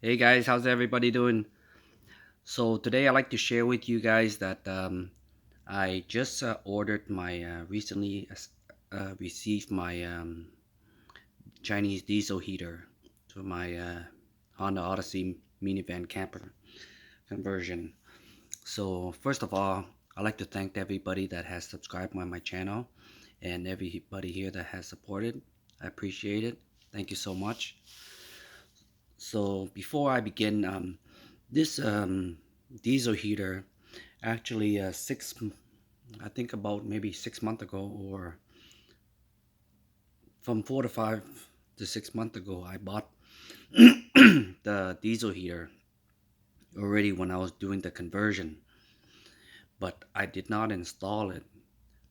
Hey guys, how's everybody doing? So today I'd like to share with you guys that I just ordered my recently received my Chinese diesel heater to my Honda Odyssey minivan camper conversion. So first of all, I'd like to thank everybody that has subscribed on my channel and everybody here that has supported. I appreciate it. Thank you so much. So before I begin, this diesel heater actually I think about maybe 6 months ago, or from 4 to 5 to 6 months ago, I bought the diesel heater already when I was doing the conversion, but I did not install it.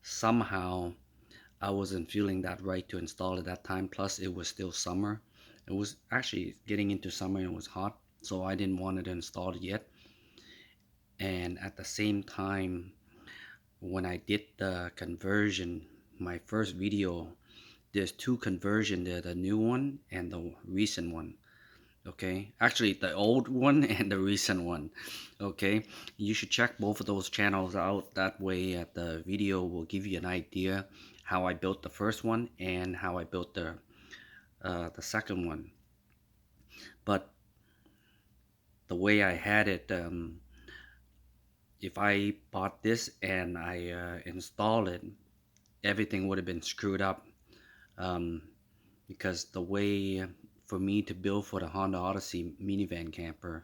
Somehow I wasn't feeling that right to install it that time. Plus it was still summer. It was actually getting into summer and it was hot, so I didn't want to install it yet. And at the same time, when I did the conversion, my first video, there's two conversion there, the new one and the recent one. Okay, actually the old one and the recent one. Okay, you should check both of those channels out. That way the video will give you an idea how I built the first one and how I built the second one. But the way I had it, if I bought this and I installed it, everything would have been screwed up, um, because the way for me to build for the Honda Odyssey minivan camper,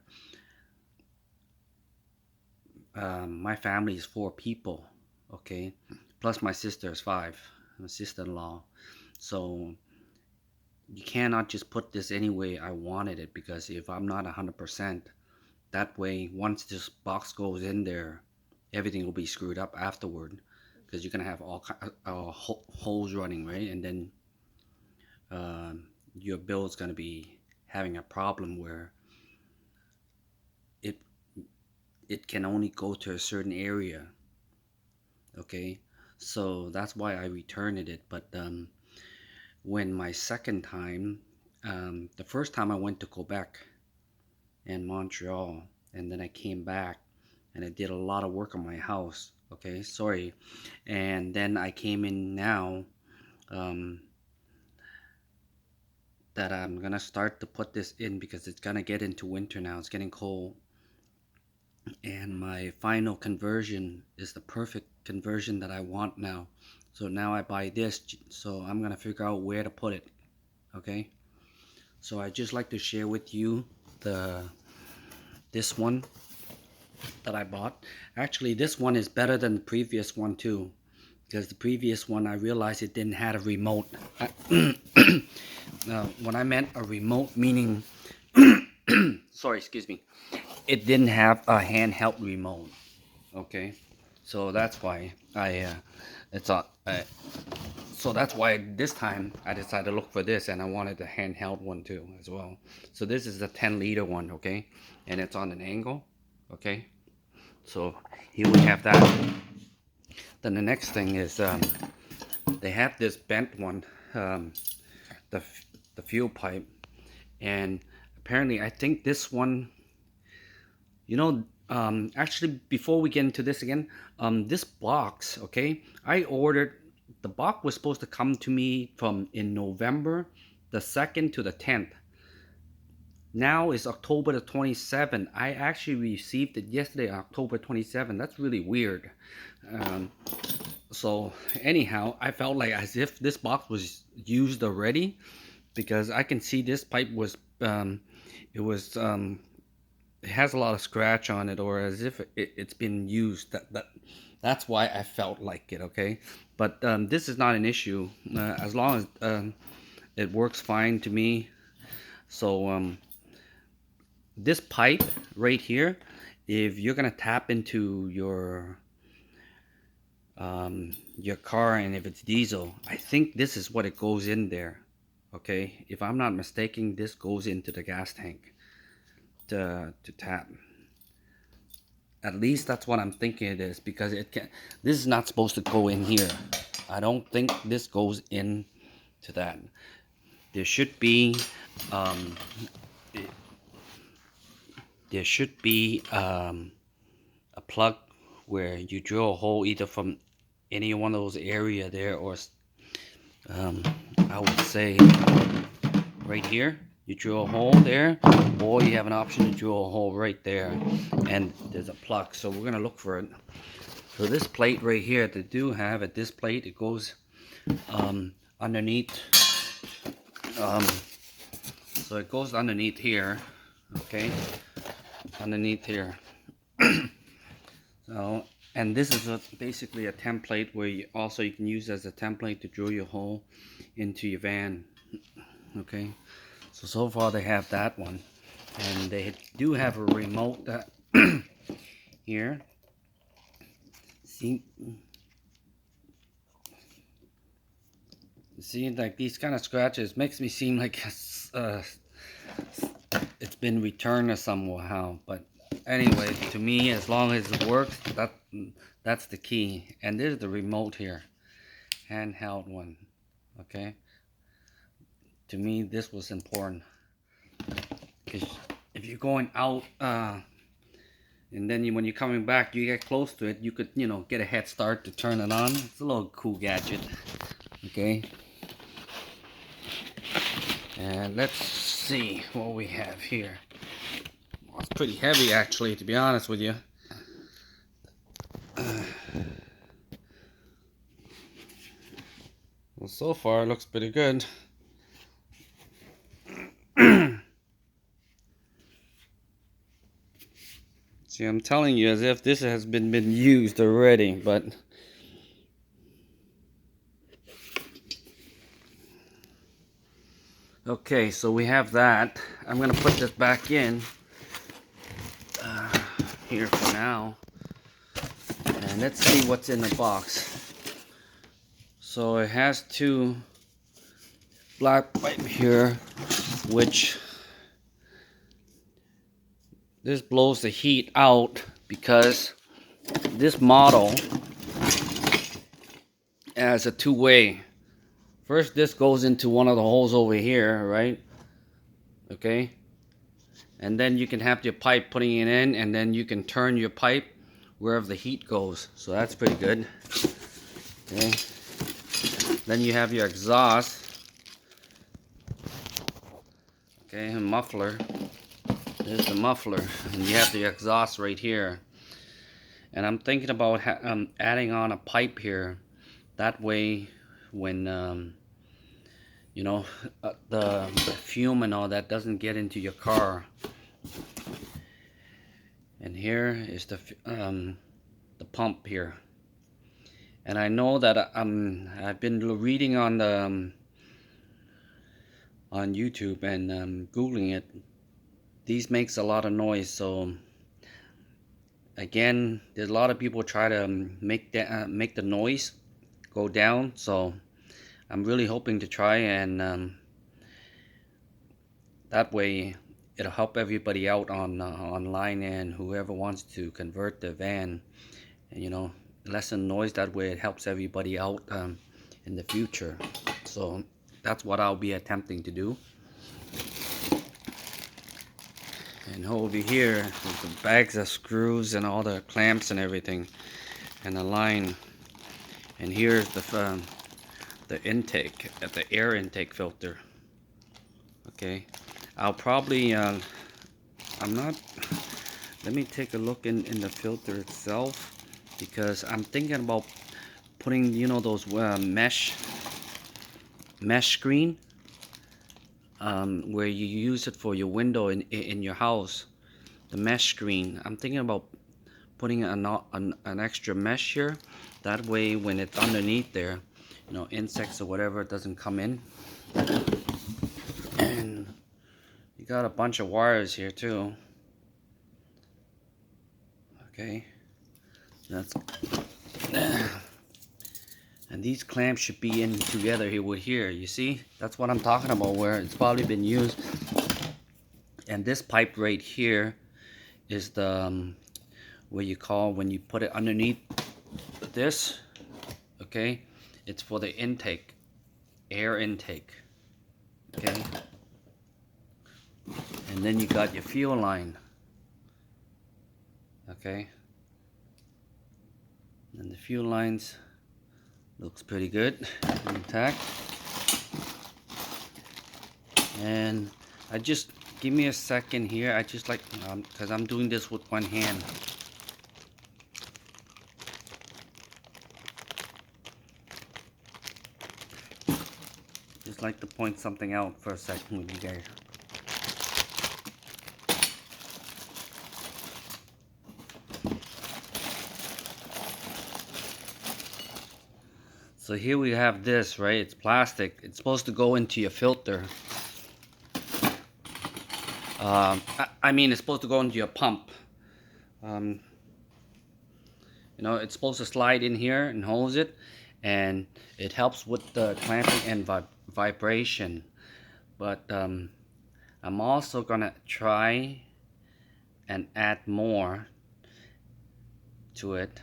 my family is 4 people, okay, plus my sister is 5, my sister-in-law. So you cannot just put this any way I wanted it, because if I'm not 100%, that way once this box goes in there, everything will be screwed up afterward, because you're gonna have all holes running, right? And then your build is gonna be having a problem where it it can only go to a certain area. Okay, so that's why I returned it. But when my second time, the first time I went to Quebec and Montreal, and then I came back and I did a lot of work on my house. Okay, sorry. And then I came in now, um, that I'm gonna start to put this in because it's gonna get into winter now. It's getting cold, and my final conversion is the perfect conversion that I want now. So now I buy this, so I'm gonna figure out where to put it. Okay, so I just like to share with you the this one that I bought. Actually, this one is better than the previous one too, because the previous one I realized it didn't have a remote. When I meant a remote, meaning sorry, excuse me, it didn't have a handheld remote. Okay, so that's why it's a so that's why this time I decided to look for this, and I wanted the handheld one too as well. So this is the 10-liter one, okay, and it's on an angle. Okay, so here we have that. Then the next thing is, they have this bent one, um, the the fuel pipe, and apparently I think this one, actually, before we get into this again, this box, okay, I ordered, the box was supposed to come to me from in November the 2nd to the 10th. Now is October the 27th. I actually received it yesterday, October 27th. That's really weird. um, so anyhow, I felt like as if this box was used already, because I can see this pipe was it was it has a lot of scratch on it, or as if it's been used. That's why I felt like it. Okay, but this is not an issue, as long as it works fine to me. So this pipe right here, if you're gonna tap into your car, and if it's diesel, I think this is what it goes in there. Okay, if I'm not mistaken, this goes into the gas tank to tap. At least that's what I'm thinking it is, because it can, this is not supposed to go in here. I don't think this goes in to that. There should be, um, there should be a plug where you drill a hole either from any one of those area there, or I would say right here you drill a hole there, or you have an option to drill a hole right there and there's a plug. So we're gonna look for it. So this plate right here, they do have it, this plate, it goes underneath, so it goes underneath here, okay, underneath here. So, and this is basically a template where you can use as a template to drill your hole into your van. Okay, so far they have that one, and they do have a remote that here. See, like these kind of scratches makes me seem like it's been returned or somehow, but anyway, to me, as long as it works, that's the key. And there's the remote here, handheld one. Okay, to me this was important, because if you're going out and then when you're coming back, you get close to it, you could, you know, get a head start to turn it on. It's a little cool gadget. Okay, and let's see what we have here. Well, it's pretty heavy actually, to be honest with you. Well, so far it looks pretty good. See, I'm telling you as if this has been used already, but okay, so we have that. I'm gonna put this back in here for now, and let's see what's in the box. So it has two black pipe here, which this blows the heat out, because this model has a two-way. First, this goes into one of the holes over here, right? Okay, and then you can have your pipe putting it in, and then you can turn your pipe wherever the heat goes. So that's pretty good. Okay, then you have your exhaust. Okay, a muffler. There's the muffler, and you have the exhaust right here. And I'm thinking about adding on a pipe here. That way, when you know, the fume and all that doesn't get into your car. And here is the pump here. And I know that I've been reading on the on YouTube and googling it. These makes a lot of noise, so again, there's a lot of people try to make the noise go down. So I'm really hoping to try, and that way it'll help everybody out on online, and whoever wants to convert the van, and you know, lessen noise. That way it helps everybody out in the future. So that's what I'll be attempting to do. And over here is the bags of screws and all the clamps and everything, and the line. And here's the intake, the air intake filter. Okay, I'll probably I'm not, let me take a look in the filter itself, because I'm thinking about putting, you know, those mesh screen where you use it for your window in your house, the mesh screen. I'm thinking about putting an extra mesh here. That way when it's underneath there, you know, insects or whatever doesn't come in. And you got a bunch of wires here too. Okay, that's and these clamps should be in together here with here. You see, that's what I'm talking about, where it's probably been used. And this pipe right here is the what you call, when you put it underneath this, okay, it's for the intake, air intake. Okay, and then you got your fuel line. Okay, and the fuel lines looks pretty good, intact. And I just give me a second here. I just like because I'm doing this with one hand. Just like to point something out for a second with you guys. So here we have this, right? It's plastic. It's supposed to go into your filter. I mean, it's supposed to go into your pump. You know, it's supposed to slide in here and holds it, and it helps with the clamping and vibration. But I'm also gonna try and add more to it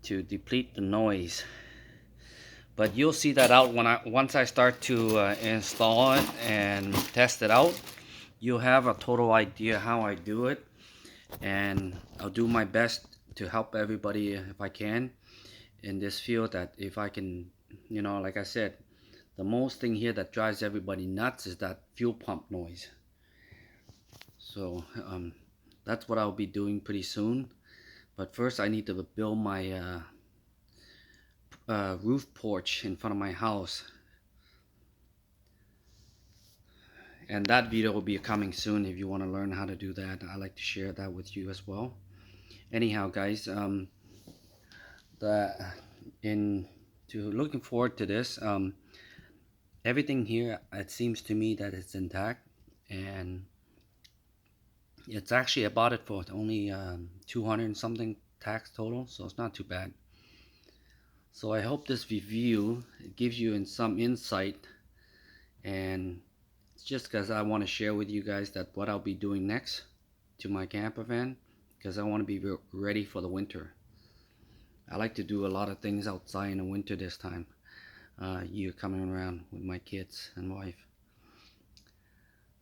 to deplete the noise. But you'll see that out when once I start to install it and test it out. You'll have a total idea how I do it, and I'll do my best to help everybody if I can in this field. That if I can, you know, like I said, the most thing here that drives everybody nuts is that fuel pump noise. So that's what I'll be doing pretty soon. But first I need to build my roof porch in front of my house, and that video will be coming soon. If you want to learn how to do that, I like to share that with you as well. Anyhow, guys, looking forward to this. Everything here, it seems to me that it's intact, and it's actually, I bought it for only 200 and something tax total, so it's not too bad. So I hope this review gives you some insight, and it's just because I want to share with you guys that what I'll be doing next to my camper van, because I want to be ready for the winter. I like to do a lot of things outside in the winter this time. Year coming around with my kids and wife.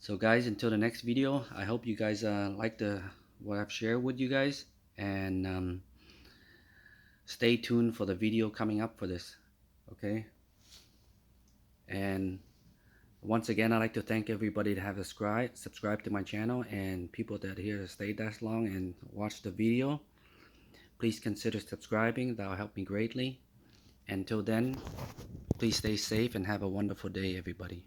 So guys, until the next video, I hope you guys like what I've shared with you guys, and stay tuned for the video coming up for this. Okay, and once again, I'd like to thank everybody that have subscribed to my channel, and people that are here to stay that long and watch the video. Please consider subscribing. That will help me greatly. Until then, please stay safe and have a wonderful day, everybody.